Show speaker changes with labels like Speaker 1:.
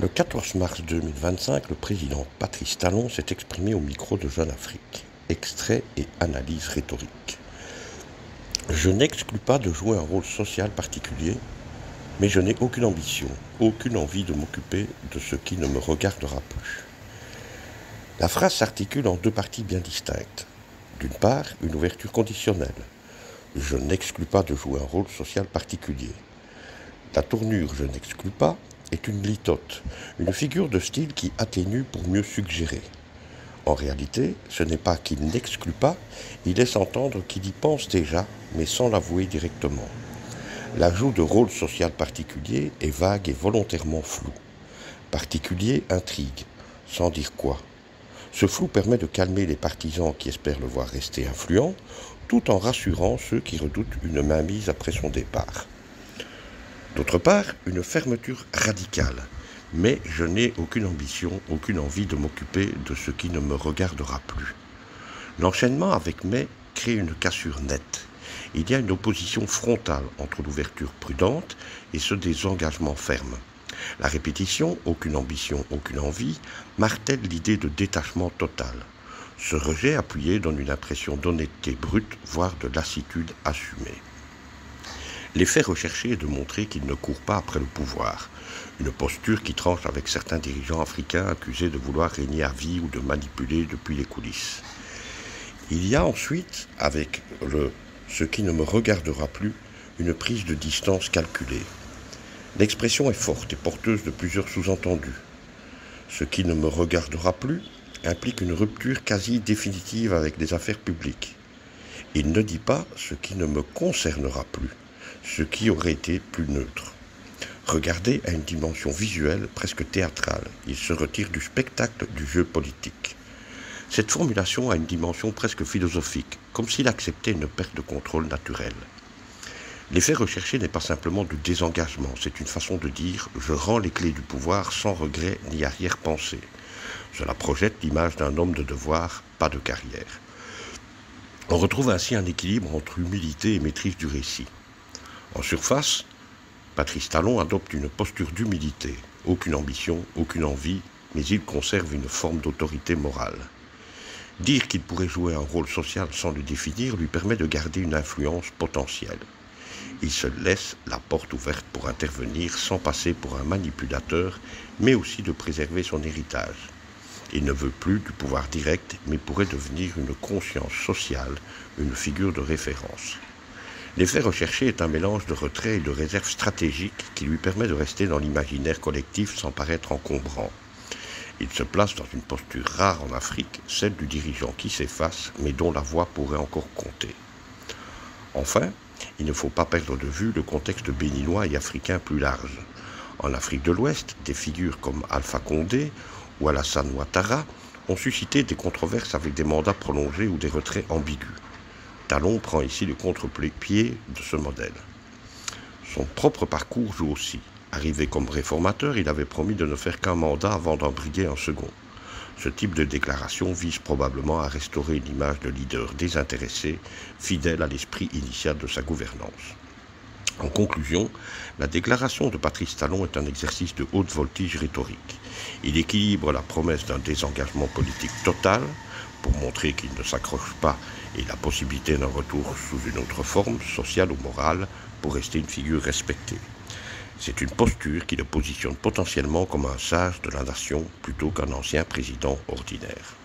Speaker 1: Le 14 mars 2025, le président Patrice Talon s'est exprimé au micro de Jeune Afrique. Extrait et analyse rhétorique. Je n'exclus pas de jouer un rôle social particulier, mais je n'ai aucune ambition, aucune envie de m'occuper de ce qui ne me regardera plus. La phrase s'articule en deux parties bien distinctes. D'une part, une ouverture conditionnelle. Je n'exclus pas de jouer un rôle social particulier. La tournure « je n'exclus pas » est une litote, une figure de style qui atténue pour mieux suggérer. En réalité, ce n'est pas qu'il n'exclut pas, il laisse entendre qu'il y pense déjà, mais sans l'avouer directement. L'ajout de rôle social particulier est vague et volontairement flou. Particulier intrigue, sans dire quoi. Ce flou permet de calmer les partisans qui espèrent le voir rester influent, tout en rassurant ceux qui redoutent une mainmise après son départ. D'autre part, une fermeture radicale. Mais je n'ai aucune ambition, aucune envie de m'occuper de ce qui ne me regardera plus. L'enchaînement avec « mais » crée une cassure nette. Il y a une opposition frontale entre l'ouverture prudente et ce désengagement ferme. La répétition, aucune ambition, aucune envie, martèle l'idée de détachement total. Ce rejet appuyé donne une impression d'honnêteté brute, voire de lassitude assumée. L'effet recherché est de montrer qu'il ne court pas après le pouvoir, une posture qui tranche avec certains dirigeants africains accusés de vouloir régner à vie ou de manipuler depuis les coulisses. Il y a ensuite, avec « ce qui ne me regardera plus », une prise de distance calculée. L'expression est forte et porteuse de plusieurs sous-entendus. Ce qui ne me regardera plus implique une rupture quasi définitive avec les affaires publiques. Il ne dit pas ce qui ne me concernera plus, ce qui aurait été plus neutre. Regarder a une dimension visuelle presque théâtrale. Il se retire du spectacle du jeu politique. Cette formulation a une dimension presque philosophique, comme s'il acceptait une perte de contrôle naturelle. L'effet recherché n'est pas simplement du désengagement, c'est une façon de dire « je rends les clés du pouvoir sans regret ni arrière-pensée ». Cela projette l'image d'un homme de devoir, pas de carrière. On retrouve ainsi un équilibre entre humilité et maîtrise du récit. En surface, Patrice Talon adopte une posture d'humilité, aucune ambition, aucune envie, mais il conserve une forme d'autorité morale. Dire qu'il pourrait jouer un rôle social sans le définir lui permet de garder une influence potentielle. Il se laisse la porte ouverte pour intervenir sans passer pour un manipulateur, mais aussi de préserver son héritage. Il ne veut plus du pouvoir direct, mais pourrait devenir une conscience sociale, une figure de référence. L'effet recherché est un mélange de retrait et de réserve stratégique qui lui permet de rester dans l'imaginaire collectif sans paraître encombrant. Il se place dans une posture rare en Afrique, celle du dirigeant qui s'efface, mais dont la voix pourrait encore compter. Enfin, il ne faut pas perdre de vue le contexte béninois et africain plus large. En Afrique de l'Ouest, des figures comme Alpha Condé ou Alassane Ouattara ont suscité des controverses avec des mandats prolongés ou des retraits ambigus. Talon prend ici le contre-pied de ce modèle. Son propre parcours joue aussi. Arrivé comme réformateur, il avait promis de ne faire qu'un mandat avant d'en briguer un second. Ce type de déclaration vise probablement à restaurer une image de leader désintéressé, fidèle à l'esprit initial de sa gouvernance. En conclusion, la déclaration de Patrice Talon est un exercice de haute voltige rhétorique. Il équilibre la promesse d'un désengagement politique total, pour montrer qu'il ne s'accroche pas, et la possibilité d'un retour sous une autre forme, sociale ou morale, pour rester une figure respectée. C'est une posture qui le positionne potentiellement comme un sage de la nation plutôt qu'un ancien président ordinaire.